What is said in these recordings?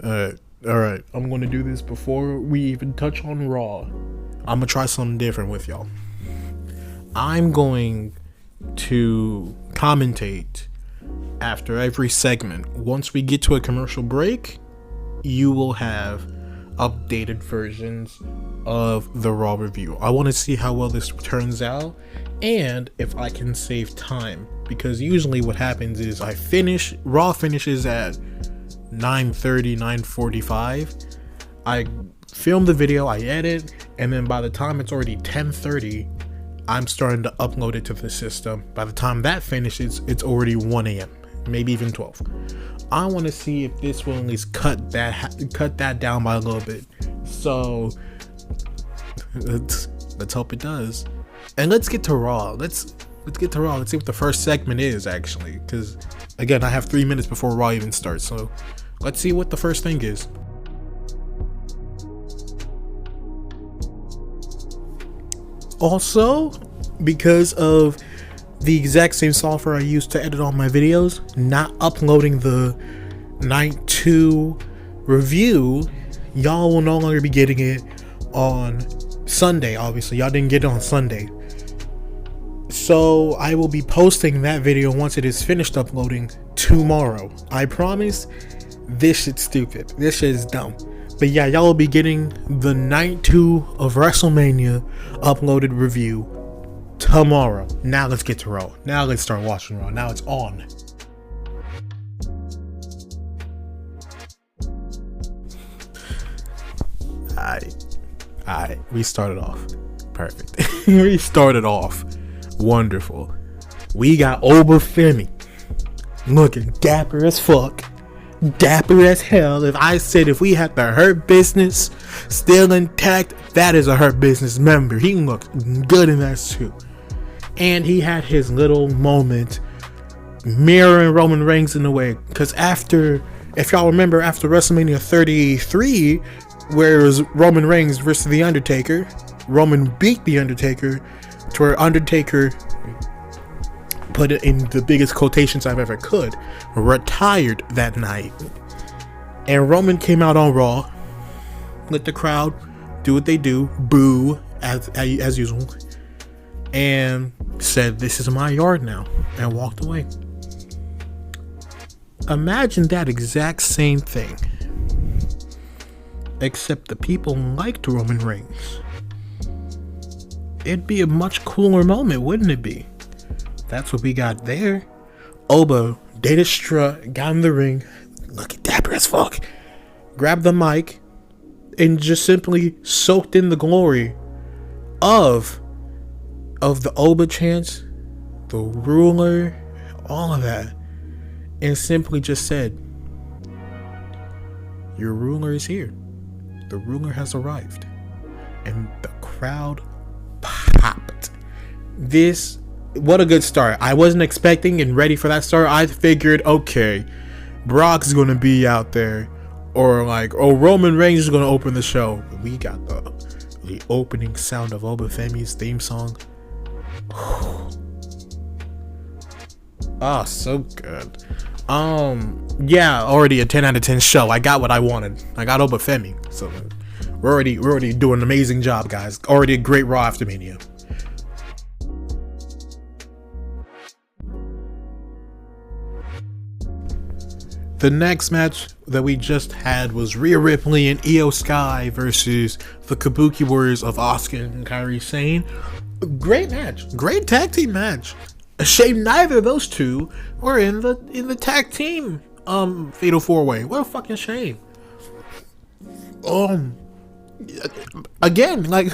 Alright, I'm gonna do this before we even touch on Raw. I'm gonna try something different with y'all. I'm going to commentate after every segment. Once we get to a commercial break, you will have updated versions of the Raw review. I want to see how well this turns out and if I can save time, because usually what happens is Raw finishes at 9:30, 9:45. I film the video, I edit, and then by the time it's already 10:30, I'm starting to upload it to the system. By the time that finishes, it's already 1 a.m., maybe even 12. I want to see if this will at least cut that down by a little bit. So let's hope it does. And let's get to Raw. Let's get to Raw. Let's see what the first segment is, actually, because again, I have 3 minutes before Raw even starts. So let's see what the first thing is. Also, because of the exact same software I use to edit all my videos, not uploading the night 2 review, y'all will no longer be getting it on Sunday. Obviously, y'all didn't get it on Sunday. So I will be posting that video once it is finished uploading tomorrow. I promise. This shit's stupid. This shit is dumb. But yeah, y'all will be getting the night 2 of WrestleMania uploaded review tomorrow. Now let's get to Raw. Now let's start watching Raw. Now it's on. Alright. We started off. Perfect. We started off. Wonderful. We got Oba Femi looking dapper as fuck. Dapper as hell. If I said if we had the Hurt Business still intact, that is a Hurt Business member. He looked good in that suit. And he had his little moment mirroring Roman Reigns in a way. Because if y'all remember, after WrestleMania 33, where it was Roman Reigns versus The Undertaker, Roman beat The Undertaker to where Undertaker, put it in the biggest quotations I've ever could, retired that night. And Roman came out on Raw, let the crowd do what they do, boo as usual, and said, "This is my yard now," and walked away. Imagine that exact same thing, except the people liked Roman Reigns. It'd be a much cooler moment, wouldn't it be? That's what we got there. Oba did a strut, got in the ring, looking dapper as fuck, grabbed the mic, and just simply soaked in the glory of the Oba chants, the ruler, all of that, and simply just said, "Your ruler is here. The ruler has arrived." And the crowd popped. What a good start. I wasn't expecting and ready for that start. I figured, okay, Brock's gonna be out there, or like, oh, Roman Reigns is gonna open the show. But we got the opening sound of Oba Femi's theme song. Oh, so good. Yeah, already a 10 out of 10 show. I got what I wanted. I got Oba Femi. So we're already doing an amazing job, guys. Already a great Raw after Mania. The next match that we just had was Rhea Ripley and Io Sky versus the Kabuki Warriors of Asuka and Kairi Sane. Great match. Great tag team match. A shame neither of those two were in the tag team fatal 4-way. What a fucking shame. Again, like,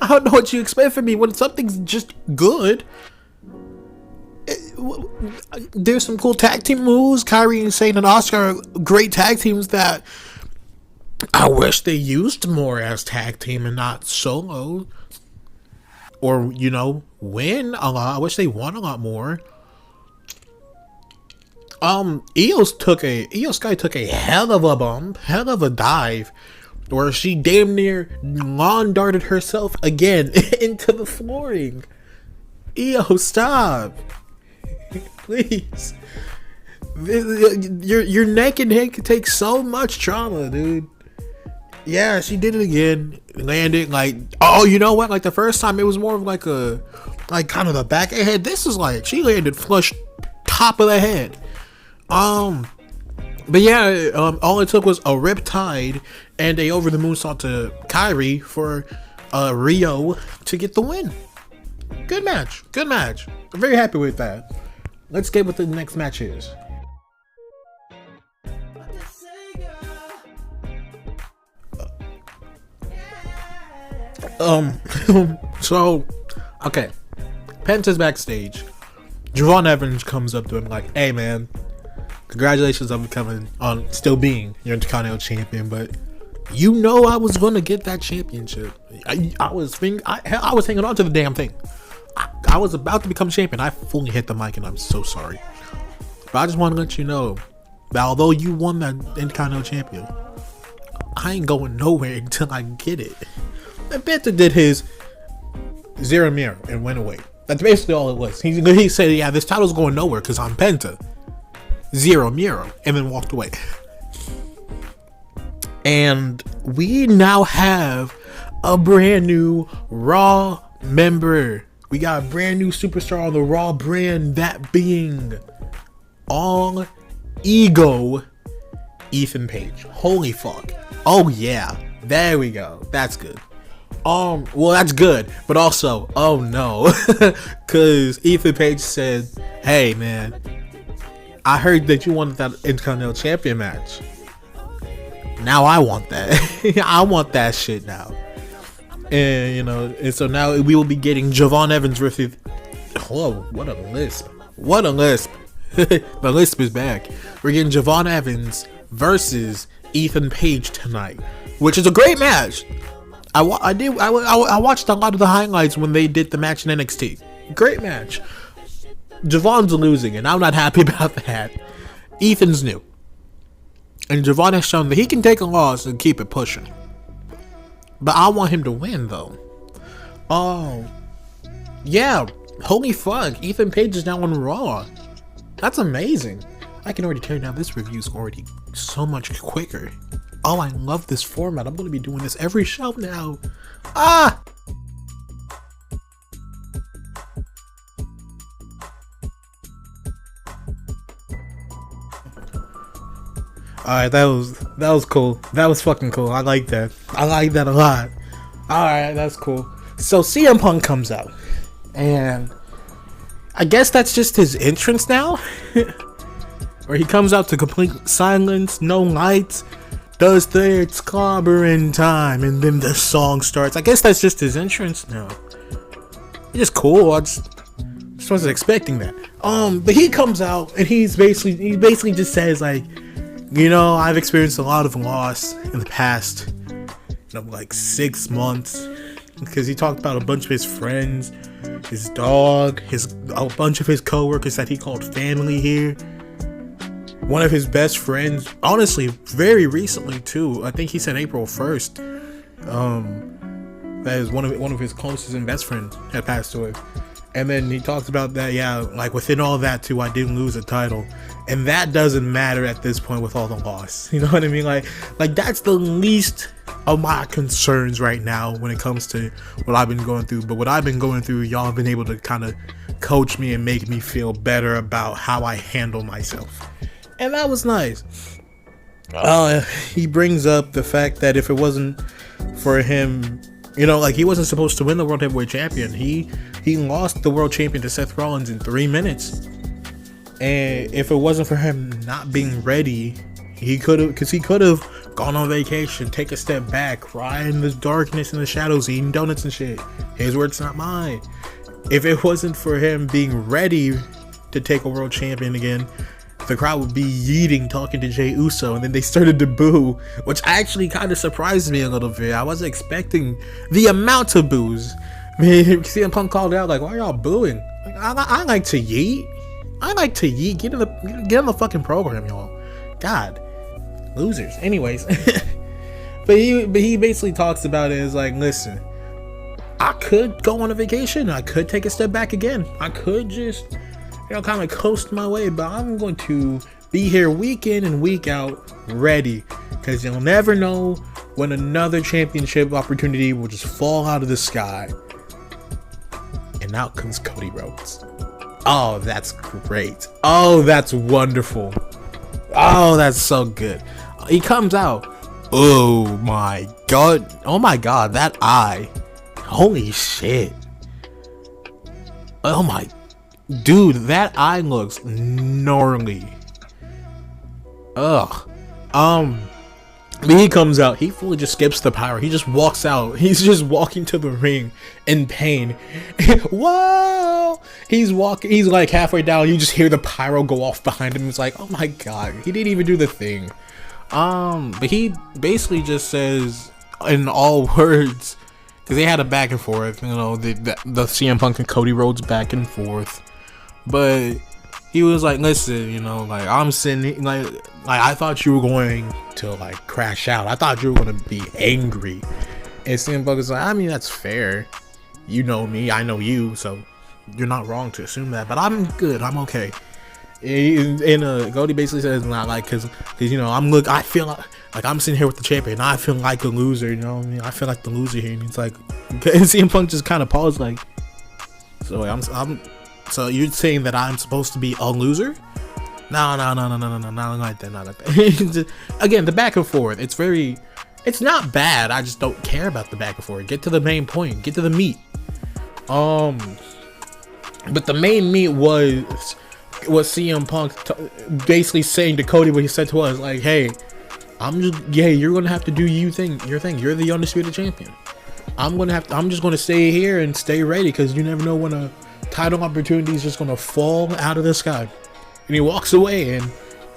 I don't know what you expect from me when something's just good. There's some cool tag team moves. Kairi and Sane and Asuka are great tag teams that I wish they used more as tag team and not solo. Or, win a lot. I wish they won a lot more. Io Sky took a hell of a bump, hell of a dive, where she damn near lawn darted herself again into the flooring. Io, stop. Please. Your neck and head can take so much trauma, dude. Yeah, she did it again. Landed like, oh, you know what? Like the first time, it was more of like kind of the back of the head. This is like she landed flush top of the head. But yeah, all it took was a riptide and a over the moonsault to Kyrie for Rio to get the win. Good match. Good match. I'm very happy with that. Let's get what the next match is. So, okay. Penta's backstage. Jevon Evans comes up to him like, hey man, congratulations on becoming, on still being your Intercontinental Champion, but you know I was gonna get that championship. I was hanging on to the damn thing. I was about to become champion. I fully hit the mic and I'm so sorry. But I just want to let you know that although you won that Intercontinental Champion, I ain't going nowhere until I get it. And Penta did his zero mirror and went away. That's basically all it was. He said, yeah, this title's going nowhere because I'm Penta. Zero mirror. And then walked away. And we now have a brand new Raw member. We got a brand new superstar on the Raw brand, that being All Ego Ethan Page. Holy fuck. Oh yeah. There we go. That's good. Well, that's good, but also, oh no, because Ethan Page said, hey man, I heard that you wanted that Intercontinental Champion match. Now I want that. I want that shit now. And, you know, and so now we will be getting Jevon Evans versus, whoa, what a lisp. What a lisp. The lisp is back. We're getting Jevon Evans versus Ethan Page tonight, which is a great match. I watched a lot of the highlights when they did the match in NXT. Great match. Jevon's losing, and I'm not happy about that. Ethan's new. And Jevon has shown that he can take a loss and keep it pushing. But I want him to win, though. Oh. Yeah. Holy fuck. Ethan Page is now on Raw. That's amazing. I can already tell you now, this review's already so much quicker. Oh, I love this format. I'm going to be doing this every show now. Ah! Alright, that was cool. That was fucking cool. I like that. I like that a lot. Alright, that's cool. So CM Punk comes out. And I guess that's just his entrance now? Where he comes out to complete silence, no lights. Does it's clobbering time, and then the song starts. I guess that's just his entrance now. It's just cool. I just wasn't expecting that. But he comes out and he basically just says like, you know, I've experienced a lot of loss in the past, like 6 months, because he talked about a bunch of his friends, his dog, a bunch of his coworkers that he called family here. One of his best friends, honestly, very recently too. I think he said April 1st. That is one of his closest and best friends had passed away. And then he talks about that, yeah, like within all that too, I didn't lose a title. And that doesn't matter at this point with all the loss. You know what I mean? Like that's the least of my concerns right now when it comes to what I've been going through. But what I've been going through, y'all have been able to kind of coach me and make me feel better about how I handle myself. And that was nice. He brings up the fact that if it wasn't for him, you know, like he wasn't supposed to win the World Heavyweight Champion. He lost the World Champion to Seth Rollins in 3 minutes. And if it wasn't for him not being ready, he could have gone on vacation, take a step back, cry in the darkness and the shadows, eating donuts and shit. His words, not mine. If it wasn't for him being ready to take a World Champion again, the crowd would be yeeting, talking to Jey Uso, and then they started to boo, which actually kind of surprised me a little bit. I wasn't expecting the amount of boos. I mean, CM Punk called out like, "Why are y'all booing?" Like, I like to yeet. I like to yeet. Get in the fucking program, y'all. God, losers. Anyways, but he basically talks about it as like, listen, I could go on a vacation. I could take a step back again. I could just, kind of coast my way, but I'm going to Be here week in and week out, ready, because you'll never know when another championship opportunity will just fall out of the sky. And out comes Cody Rhodes. Oh, that's great. Oh, that's wonderful. Oh, that's so good. He comes out. Oh my god. Oh my god, that eye. Holy shit. Oh my. Dude, that eye looks gnarly. Ugh. But he comes out. He fully just skips the power. He just walks out. He's just walking to the ring in pain. Whoa! He's walking. He's like halfway down. You just hear the pyro go off behind him. It's like, oh my god, he didn't even do the thing. But he basically just says in all words, because they had a back and forth. You know, the CM Punk and Cody Rhodes back and forth. But he was like, listen, you know, like, I'm sitting, like I thought you were going to, like, crash out. I thought you were going to be angry. And CM Punk is like, I mean, that's fair. You know me, I know you, so you're not wrong to assume that. But I'm good, I'm okay. And Cody basically says, not like, cause you know, I feel like I'm sitting here with the champion. I feel like a loser, you know what I mean? I feel like the loser here. And it's like, and CM Punk just kind of paused, like, so so you're saying that I'm supposed to be a loser? No, not like that, not like that. Again, the back and forth, it's not bad. I just don't care about the back and forth. Get to the main point, get to the meat. But the main meat was CM Punk basically saying to Cody what he said to us, like, hey, you're gonna have to do your thing. You're the undisputed champion. I'm just gonna stay here and stay ready, because you never know when a title opportunity is just gonna fall out of the sky. And he walks away, and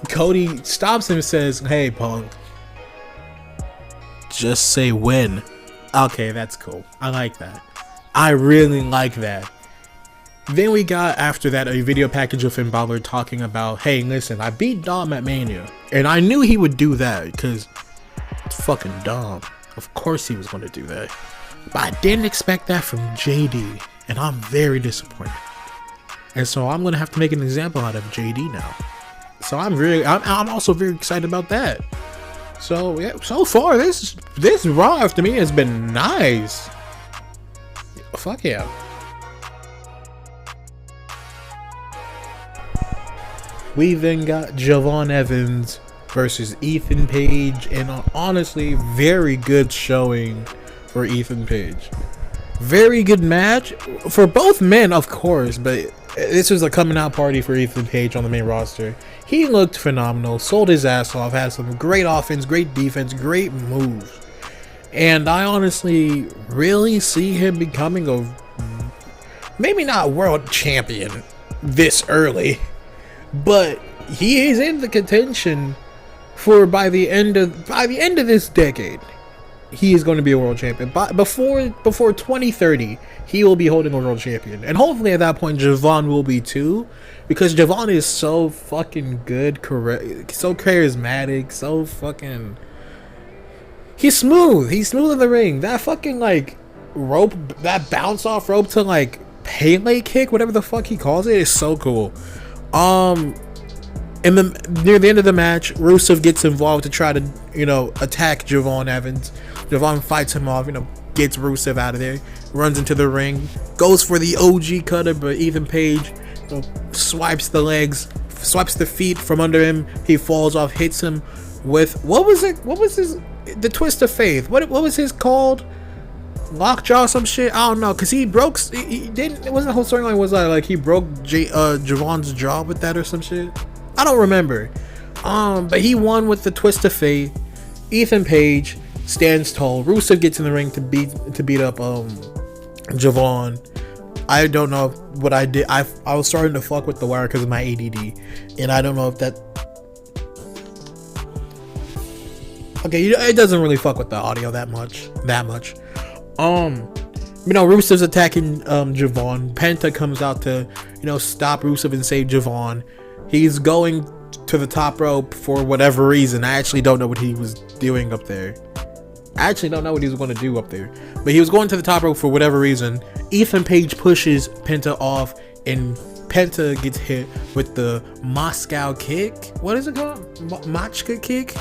Cody stops him and says, hey Punk, just say when. Okay, that's cool. I like that. I really like that. Then we got, after that, a video package of Finn Balor talking about, hey, listen, I beat Dom at Mania. And I knew he would do that, because it's fucking Dom. Of course he was going to do that. But I didn't expect that from JD. And I'm very disappointed. And so I'm going to have to make an example out of JD now. So I'm also very excited about that. So, yeah, so far, this Raw after me has been nice. Fuck yeah. We then got Jevon Evans versus Ethan Page, and honestly, very good showing for Ethan Page. Very good match for both men, of course, but this was a coming out party for Ethan Page on the main roster. He looked phenomenal, sold his ass off, had some great offense, great defense, great moves. And I honestly really see him becoming maybe not world champion this early, but he is in the contention for by the end of this decade. He is going to be a world champion. But before 2030, he will be holding a world champion. And hopefully at that point, Jevon will be too. Because Jevon is so fucking good, so charismatic, so fucking... He's smooth. He's smooth in the ring. That fucking, like, rope, that bounce off rope to, like, Pele kick, whatever the fuck he calls it, is so cool. Near the end of the match, Rusev gets involved to try to, you know, attack Jevon Evans. Jevon fights him off, you know, gets Rusev out of there, runs into the ring, goes for the OG cutter, but Ethan Page, you know, swipes the legs, swipes the feet from under him. He falls off, hits him with, what was the twist of faith? What was his called? Lockjaw, some shit. I don't know, cause he broke. He didn't. It wasn't the whole storyline. Was like he broke Jevon's jaw with that or some shit? I don't remember. But he won with the twist of fate. Ethan Page stands tall. Rusev gets in the ring to beat up Jevon. I don't know what I did. I was starting to fuck with the wire because of my ADD, and I don't know if that. Okay, it doesn't really fuck with the audio that much. You know, Rusev's attacking Jevon. Penta comes out to, you know, stop Rusev and save Jevon. He's going to the top rope for whatever reason. I actually don't know what he was doing up there. I actually don't know what he was going to do up there. But he was going to the top rope for whatever reason. Ethan Page pushes Penta off and Penta gets hit with the Moscow kick. What is it called? Machka kick?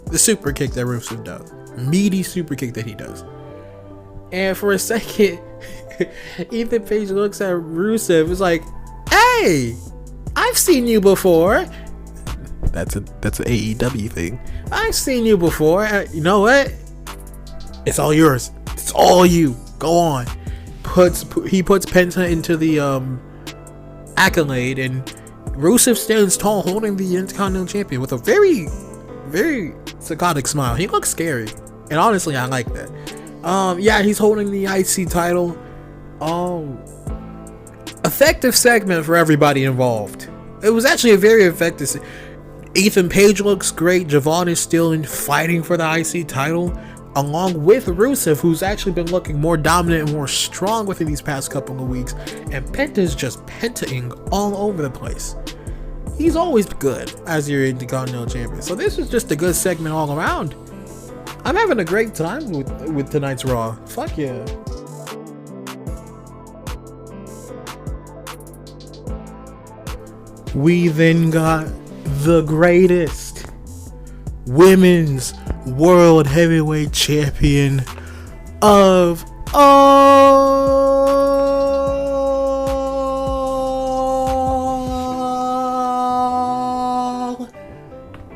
The super kick that Rusev does. Meaty super kick that he does. And for a second, Ethan Page looks at Rusev. It's like, hey, I've seen you before. That's an AEW thing. I've seen you before. You know what? It's all yours. It's all you. Go on. He puts Penta into the accolade, and Rusev stands tall, holding the Intercontinental Champion with a very, very psychotic smile. He looks scary, and honestly, I like that. Yeah, he's holding the IC title. Effective segment for everybody involved. It was actually a very effective. Ethan Page looks great. Jevon is still fighting for the IC title, along with Rusev, who's actually been looking more dominant and more strong within these past couple of weeks. And Penta's just pentaing all over the place. He's always good as your Intercontinental Champion. So this was just a good segment all around. I'm having a great time with tonight's Raw. Fuck yeah. We then got the greatest women's world heavyweight champion of all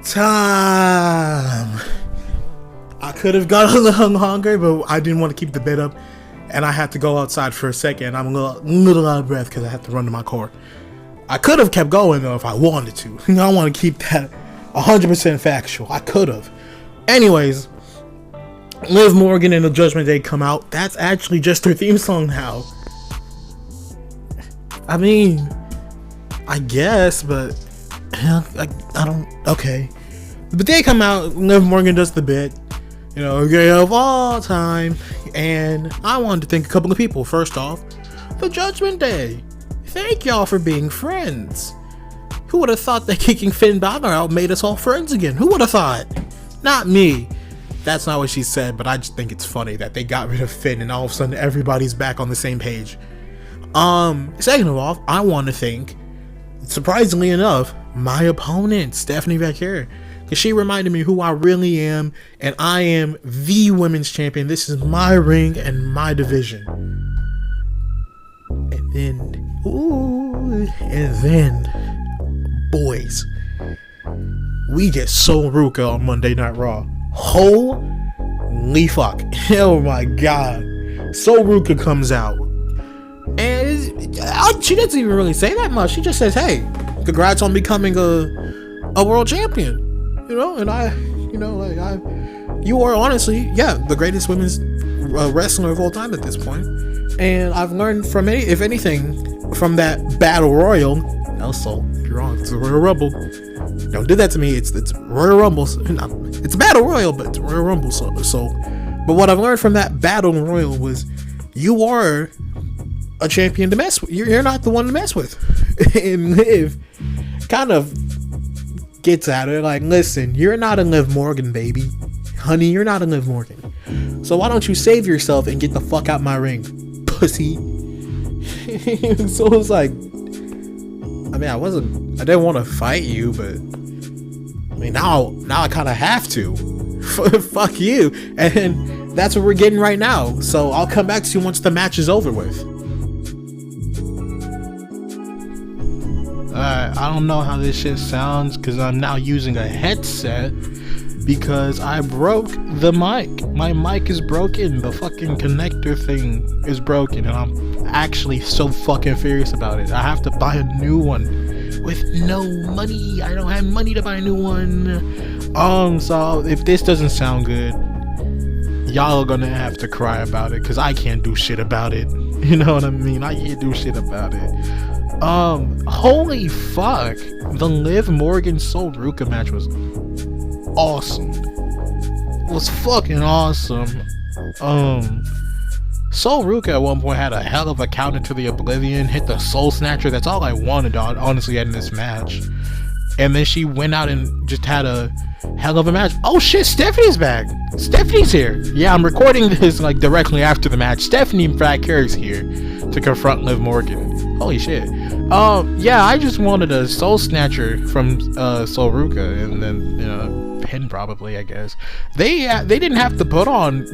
time. I could have gone a little longer, but I didn't want to keep the bit up, and I had to go outside for a second. I'm a little out of breath because I had to run to my car. I could have kept going though if I wanted to. I want to keep that 100% factual. I could have. Anyways, Liv Morgan and the Judgment Day come out. That's actually just their theme song now. I mean, I guess, but I don't. Okay, but they come out. Liv Morgan does the bit, you know, great of all time, and I wanted to thank a couple of people. First off, the Judgment Day. Thank y'all for being friends. Who would have thought that kicking Finn Balor out made us all friends again? Who would have thought? Not me. That's not what she said, but I just think it's funny that they got rid of Finn and all of a sudden everybody's back on the same page. Second of all, I want to thank, surprisingly enough, my opponent, Stephanie Vaquer, because she reminded me who I really am, and I am the women's champion. This is my ring and my division. And then, boys, we get Sol Ruka on Monday Night Raw. Holy fuck. Oh my god. Sol Ruka comes out, and she doesn't even really say that much. She just says, hey, congrats on becoming a world champion. You know, and you are honestly, the greatest women's wrestler of all time at this point. And I've learned from if anything, from that battle royal. No, Sol, you're wrong. It's a Royal Rumble. Don't do that to me. It's Royal Rumble. It's a battle royal, but it's Royal Rumble. So, but what I've learned from that battle royal was, you are a champion to mess with. You're not the one to mess with. And Liv kind of gets at her like, listen, you're not a Liv Morgan, baby. Honey, you're not a Liv Morgan. So why don't you save yourself and get the fuck out my ring, pussy. So it's like, I mean, I didn't want to fight you, but I mean, now I kind of have to. Fuck you. And that's what we're getting right now. So I'll come back to you once the match is over with. I don't know how this shit sounds because I'm now using a headset because I broke the mic. My mic is broken. The fucking connector thing is broken, and I'm actually so fucking furious about it. I have to buy a new one with no money. I don't have money to buy a new one. So if this doesn't sound good, y'all are gonna have to cry about it because I can't do shit about it. You know what I mean? I can't do shit about it. Holy fuck. The Liv Morgan Sol Ruka match was awesome. It was fucking awesome. Sol Ruka at one point had a hell of a counter to the Oblivion, hit the Soul Snatcher. That's all I wanted, honestly, in this match. And then she went out and just had a hell of a match. Oh shit, Stephanie's back. Stephanie's here. Yeah, I'm recording this like directly after the match. Stephanie Vaquer is here to confront Liv Morgan. Holy shit. Yeah, I just wanted a Soul Snatcher from Sol Ruka, and then pin probably, I guess. They didn't have to put on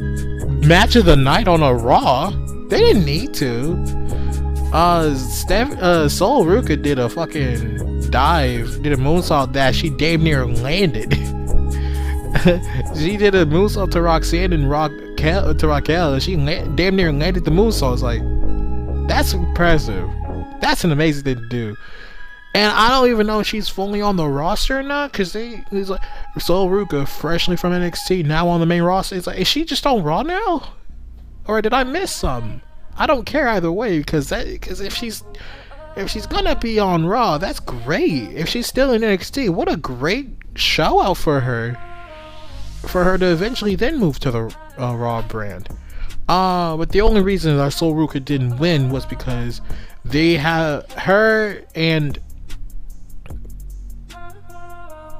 Match of the Night on a Raw. They didn't need to. Sol Ruka did a fucking dive, did a moonsault that she damn near landed. She did a moonsault to Roxanne and to Raquel, and she damn near landed the moonsault. It's like, that's impressive. That's an amazing thing to do. And I don't even know if she's fully on the roster or not, because he's like, Sol Ruka, freshly from NXT, now on the main roster. It's like, is she just on Raw now? Or did I miss some? I don't care either way, because if she's gonna be on Raw, that's great. If she's still in NXT, what a great show out for her to eventually then move to the Raw brand. But the only reason that Sol Ruka didn't win was because they have her and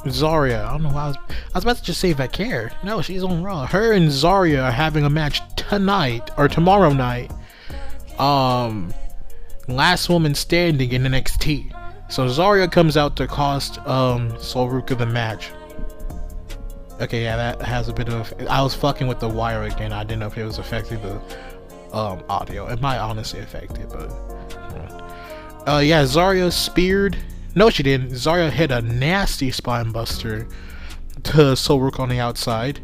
Zarya. I don't know why I was about to just say Vaquer. No, she's on Raw. Her and Zarya are having a match tonight or tomorrow night. Last woman standing in NXT. So Zarya comes out to cost Sol Ruka the match. Okay, yeah, that has a bit of. I was fucking with the wire again. I didn't know if it was affecting the audio. It might honestly affect it, but yeah, Zarya speared. No, she didn't. Zarya hit a nasty spine buster to Sol Ruka on the outside.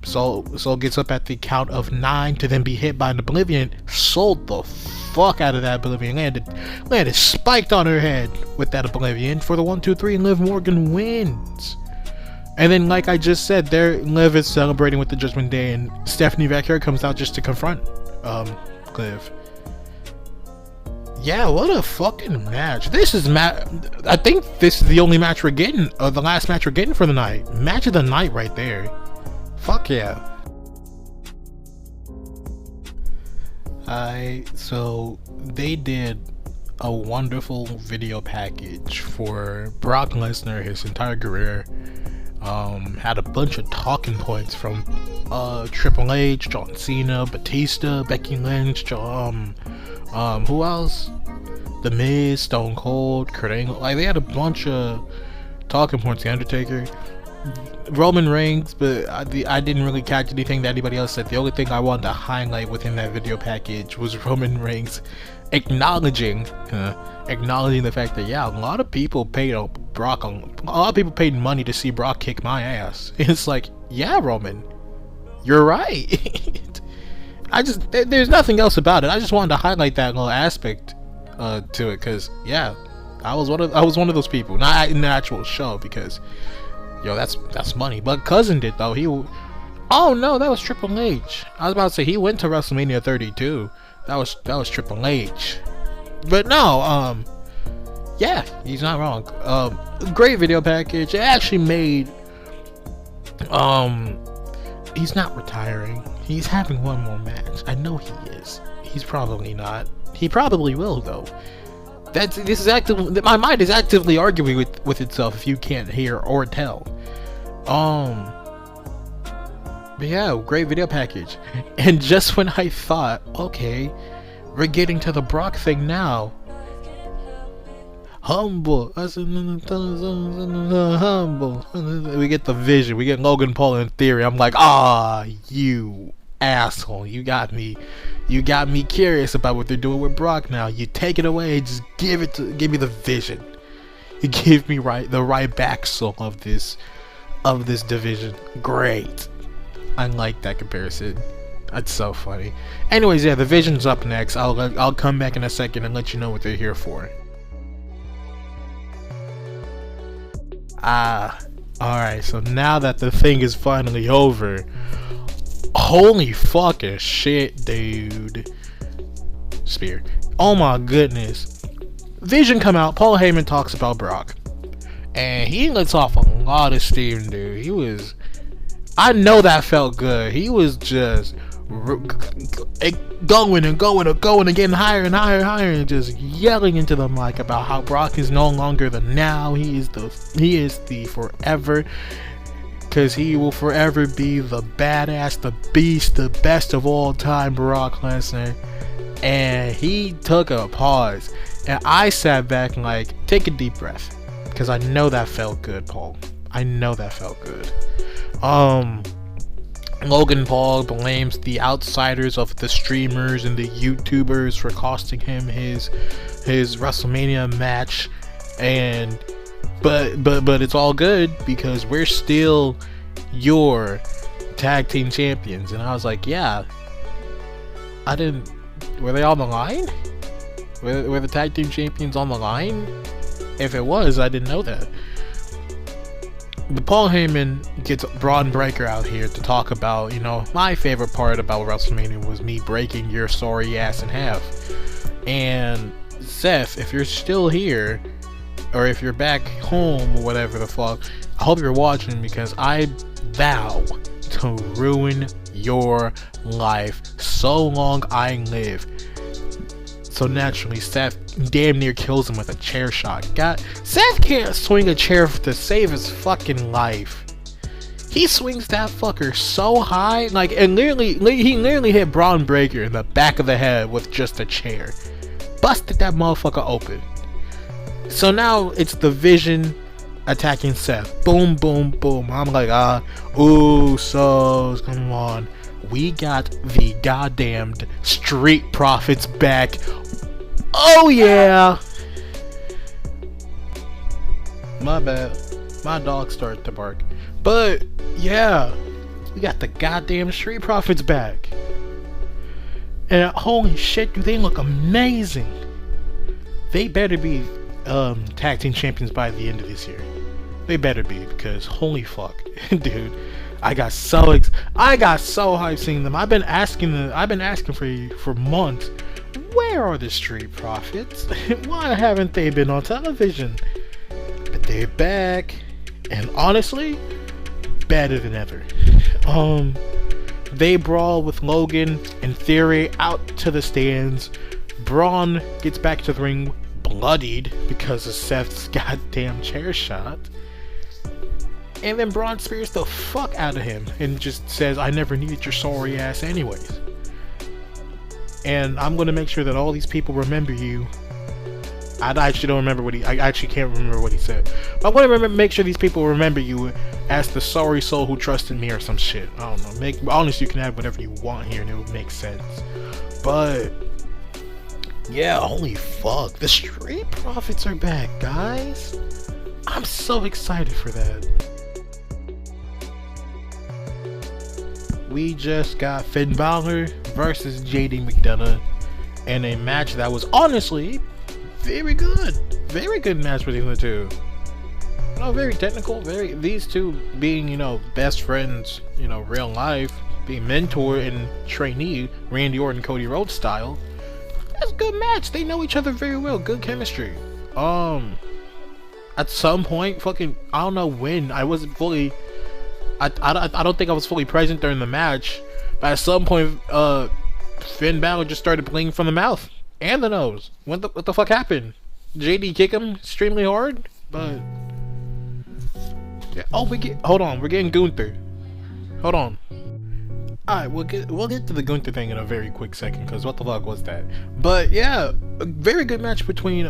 Sol gets up at the count of 9 to then be hit by an Oblivion. Sold the fuck out of that Oblivion. Landed spiked on her head with that Oblivion for the 1-2-3, and Liv Morgan wins. And then, like I just said, Liv is celebrating with the Judgment Day, and Stephanie Vaquer comes out just to confront Liv. Yeah, what a fucking match. I think this is the only match we're getting, or the last match we're getting for the night. Match of the night right there. Fuck yeah. So they did a wonderful video package for Brock Lesnar, his entire career. Had a bunch of talking points from Triple H, John Cena, Batista, Becky Lynch, who else? The Miz, Stone Cold, Kurt Angle. Like, they had a bunch of talking points. The Undertaker, Roman Reigns, but I didn't really catch anything that anybody else said. The only thing I wanted to highlight within that video package was Roman Reigns acknowledging the fact that, yeah, a lot of people paid money to see Brock kick my ass. It's like, yeah, Roman, you're right. There's nothing else about it. I just wanted to highlight that little aspect to it, because yeah, I was one of those people, not in the actual show, because yo, that's money. But Cousin did though. Oh no, that was Triple H. I was about to say he went to WrestleMania 32. That was Triple H. But no, yeah, he's not wrong. Great video package. It actually made he's not retiring. He's having one more match. I know he is. He's probably not. He probably will though. My mind is actively arguing with itself, if you can't hear or tell. But yeah, great video package. And just when I thought, okay, we're getting to the Brock thing now. Humble. We get the vision. We get Logan Paul in theory. I'm like, you asshole. You got me curious about what they're doing with Brock now. You take it away. Just give me the vision. You give me the right backsole of this division. Great. I like that comparison. That's so funny. Anyways, yeah, the Vision's up next. I'll come back in a second and let you know what they're here for. Alright, so now that the thing is finally over, holy fucking shit, dude. Spear. Oh my goodness. Vision come out, Paul Heyman talks about Brock, and he lets off a lot of steam, dude. I know that felt good. He was just going and getting higher and higher and just yelling into the mic about how Brock is no longer the now. He is the forever, because he will forever be the badass, the beast, the best of all time, Brock Lesnar. And he took a pause, and I sat back and like, take a deep breath, because I know that felt good, Paul. I know that felt good. Logan Paul blames the outsiders of the streamers and the YouTubers for costing him his WrestleMania match, and but it's all good because we're still your tag team champions. And I was like, yeah, I didn't. Were they on the line? Were the tag team champions on the line? If it was, I didn't know that. But Paul Heyman gets Bron Breakker out here to talk about, you know, my favorite part about WrestleMania was me breaking your sorry ass in half. And Seth, if you're still here, or if you're back home or whatever the fuck, I hope you're watching, because I vow to ruin your life so long I live. So naturally, Seth damn near kills him with a chair shot. God, Seth can't swing a chair to save his fucking life. He swings that fucker so high, like, and he literally hit Bron Breakker in the back of the head with just a chair. Busted that motherfucker open. So now it's the Vision attacking Seth. Boom, boom, boom. I'm like, so come on. We got the goddamned Street Profits back. Oh yeah. My bad. My dog started to bark. But yeah, we got the goddamn Street Profits back. And holy shit, do they look amazing. They better be tag team champions by the end of this year. They better be, because holy fuck, dude. I got so hyped seeing them. I've been asking for months. Where are the Street Profits? Why haven't they been on television? But they're back, and honestly, better than ever. They brawl with Logan and Theory out to the stands. Braun gets back to the ring bloodied because of Seth's goddamn chair shot. And then Braun spears the fuck out of him and just says, I never needed your sorry ass anyways. And I'm gonna make sure that all these people remember you. I actually don't remember I actually can't remember what he said. But I want to make sure these people remember you as the sorry soul who trusted me or some shit. I don't know. Honestly, you can add whatever you want here and it would make sense. But yeah, holy fuck. The Street Profits are back, guys. I'm so excited for that. We just got Finn Balor versus JD McDonough in a match that was honestly very good. Very good match between the two. You know, very technical, these two being, you know, best friends, you know, real life, being mentor and trainee, Randy Orton, Cody Rhodes style. That's a good match. They know each other very well. Good chemistry. At some point, fucking, I don't know when, I wasn't fully, I don't think I was fully present during the match, but at some point, Finn Balor just started bleeding from the mouth and the nose. What the fuck happened? JD kick him extremely hard, but yeah. Oh, hold on, we're getting Gunther. Hold on. Alright, we'll get to the Gunther thing in a very quick second, because what the fuck was that? But yeah, a very good match between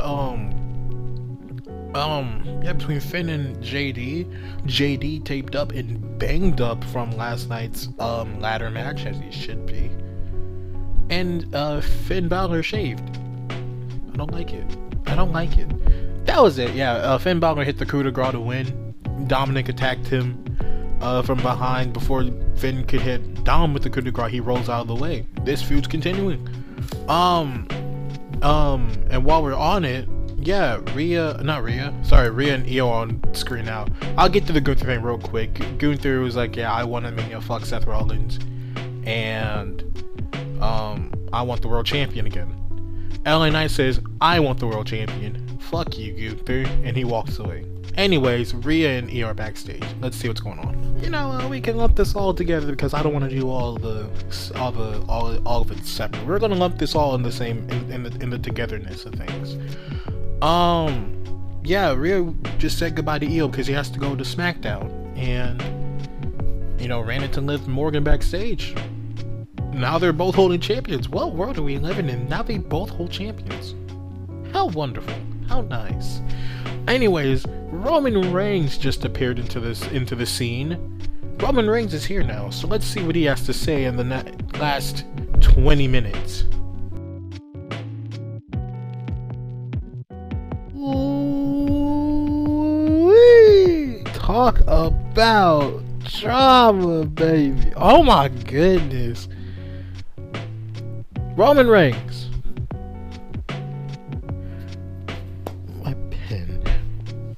between Finn and JD. JD taped up and banged up from last night's ladder match, as he should be. And Finn Balor shaved. I don't like it. That was it. Yeah, Finn Balor hit the coup de grace to win. Dominic attacked him from behind before Finn could hit Dom with the coup de grace. He rolls out of the way. This feud's continuing. And while we're on it, yeah, Rhea and Io on screen now. I'll get to the Gunther thing real quick. Gunther was like, yeah, I want to MANIA fuck Seth Rollins, and I want the world champion again. LA Knight says, I want the world champion. Fuck you, Gunther, and he walks away. Anyways, Rhea and Io are backstage. Let's see what's going on. You know, we can lump this all together because I don't want to do all of it separate. We're gonna lump this all in the same in the togetherness of things. Yeah, Rhea just said goodbye to Io because he has to go to SmackDown, and you know, ran into Liv Morgan backstage. now they're both holding champions. What world are we living in? Now they both hold champions. How wonderful. How nice. Anyways, Roman Reigns just appeared into the scene. Roman Reigns is here now, so let's see what he has to say in the last 20 minutes. Ooh, talk about drama, baby. Oh my goodness. Roman Reigns. My pen.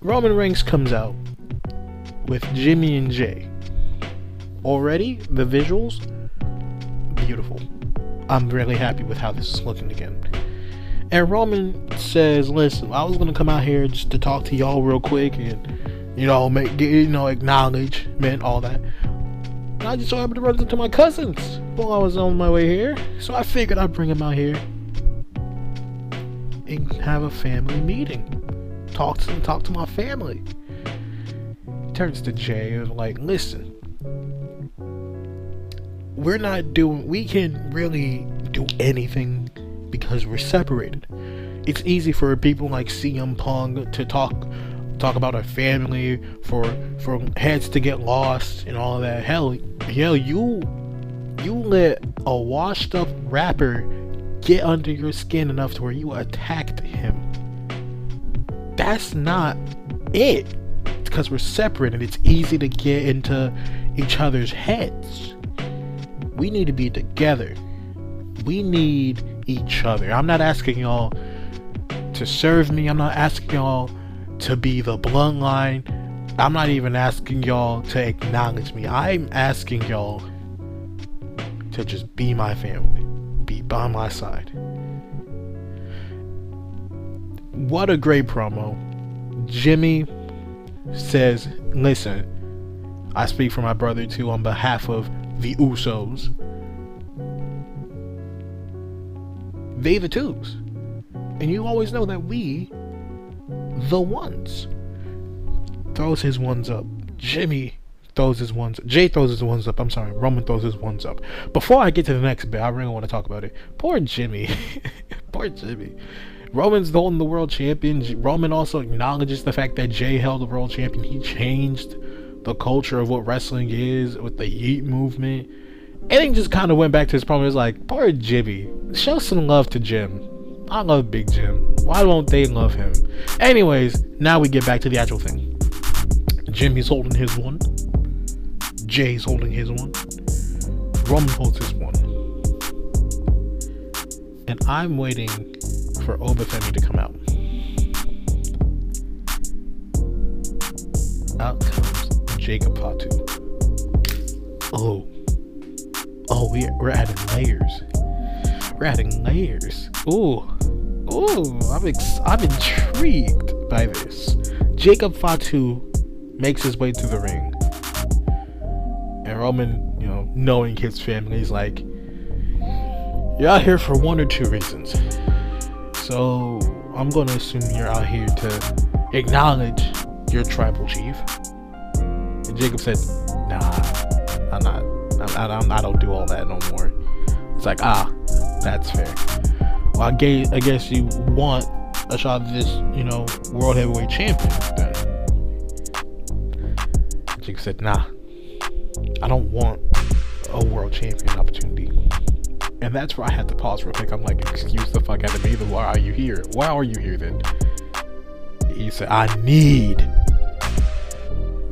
Roman Reigns comes out with Jimmy and Jay. Already, the visuals, beautiful. I'm really happy with how this is looking again. And Roman says, listen, I was going to come out here just to talk to y'all real quick and, acknowledgement, all that. And I just so happened to run into my cousins while I was on my way here. So I figured I'd bring them out here and have a family meeting. Talk to my family. Turns to Jay and like, listen, we can't really do anything because we're separated. It's easy for people like CM Punk to talk about a family, for heads to get lost and all that. Hell, you let a washed up rapper get under your skin enough to where you attacked him. That's not it. It's because we're separated. It's easy to get into each other's heads. We need to be together. We need each other. I'm not asking y'all to serve me. I'm not asking y'all to be the bloodline. I'm not even asking y'all to acknowledge me. I'm asking y'all to just be my family. Be by my side. What a great promo. Jimmy says, listen, I speak for my brother too on behalf of the Usos. They the twos. And you always know that we the ones. Throws his ones up. Jimmy throws his ones up. Jay throws his ones up. I'm sorry. Roman throws his ones up. Before I get to the next bit, I really want to talk about it. Poor Jimmy. Poor Jimmy. Roman's holding the world champion. Roman also acknowledges the fact that Jay held the world champion. He changed the culture of what wrestling is with the Yeet movement. Everything just kind of went back to his problem. It's like, poor Jimmy. Show some love to Jim. I love Big Jim. Why won't they love him? Anyways, now we get back to the actual thing. Jimmy's holding his one. Jay's holding his one. Roman holds his one. And I'm waiting for Oba Femi to come out. Out comes Jacob Fatu. Oh, we're adding layers. We're adding layers. Ooh, I'm intrigued by this. Jacob Fatu makes his way to the ring, and Roman, knowing his family, is like, you're out here for one or two reasons. So I'm gonna assume you're out here to acknowledge your tribal chief. And Jacob said, nah, I'm not. I don't do all that no more. It's like, that's fair. Well, I guess you want a shot at this, world heavyweight champion then. Jacob said, nah, I don't want a world champion opportunity. And that's where I had to pause real quick. I'm like, excuse the fuck out of me. Why are you here? Why are you here then? He said, I need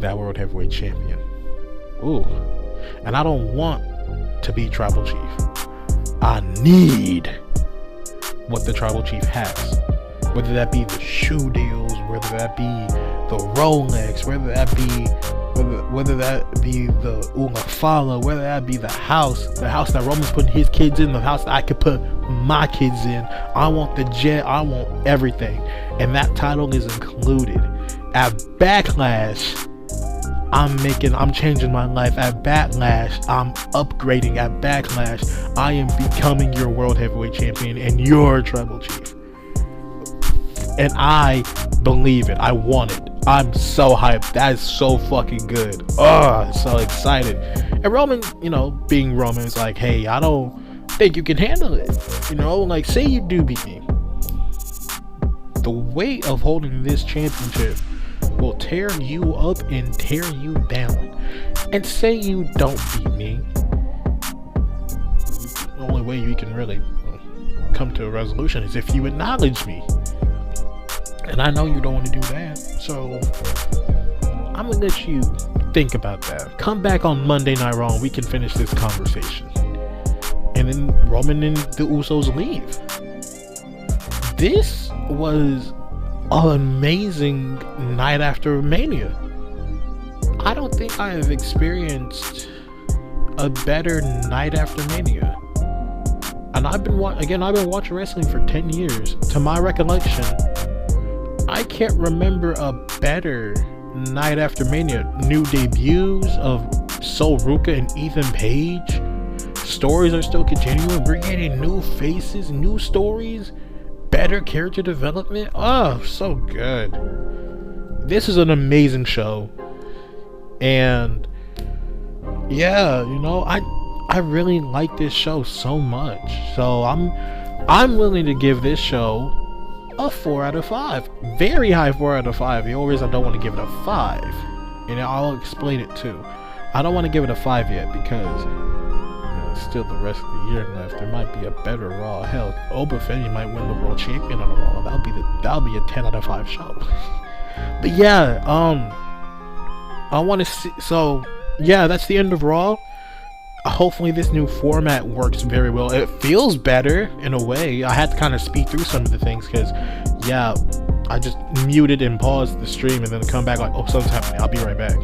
that world heavyweight champion. Ooh. And I don't want to be tribal chief. I need what the tribal chief has. Whether that be the shoe deals, whether that be the Rolex, whether that be the Ulafala, whether that be the house that Roman's putting his kids in, the house that I could put my kids in. I want the jet, I want everything. And that title is included. At Backlash, I'm changing my life. At Backlash, I'm upgrading. At Backlash, I am becoming your world heavyweight champion and your tribal chief. And I believe it. I want it. I'm so hyped. That is so fucking good. I'm so excited. And Roman, you know, being Roman, is like, hey, I don't think you can handle it. You know, like, say you do beat me. The weight of holding this championship will tear you up and tear you down. And say you don't beat me. The only way you can really come to a resolution is if you acknowledge me. And I know you don't want to do that, so I'm gonna let you think about that. Come back on Monday Night Raw and we can finish this conversation. And then Roman and the Usos leave. This was an amazing night after Mania. I don't think I have experienced a better night after Mania. And I've been watching wrestling for 10 years. To my recollection, I can't remember a better night after Mania. New debuts of Sol Ruka and Ethan Page. Stories are still continuing. We're getting new faces, new stories, better character development. Oh, so good. This is an amazing show. And yeah, you know, I really like this show so much. So I'm willing to give this show a 4 out of 5. Very high 4 out of 5. The only reason I don't want to give it a 5, and I'll explain it too. I don't want to give it a 5 yet because, you know, still the rest of the year left. There might be a better Raw. Hell, Oba Femi might win the world champion on the Raw. That'll be a 10 out of 5 show. But yeah, I want to see. So yeah, that's the end of Raw. Hopefully this new format works very well. It feels better in a way. I had to kind of speed through some of the things because, yeah, I just muted and paused the stream and then come back like, oh, something's happening, I'll be right back.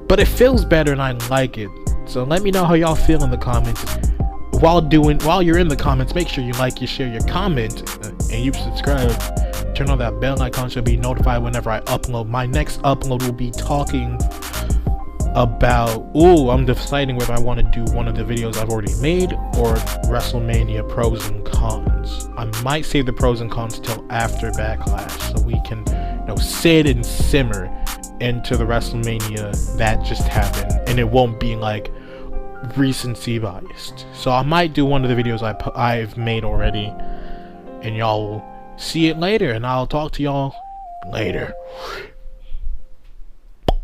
But it feels better and I like it. So let me know how y'all feel in the comments. While you're in the comments, make sure you like, you share, your comment, and you subscribe. Turn on that bell icon so you'll be notified whenever I upload. My next upload will be talking about, I'm deciding whether I want to do one of the videos I've already made or WrestleMania pros and cons. I might save the pros and cons till after Backlash so we can, you know, sit and simmer into the WrestleMania that just happened, and it won't be like recency biased. So I might do one of the videos I've made already, and y'all will see it later, and I'll talk to y'all later.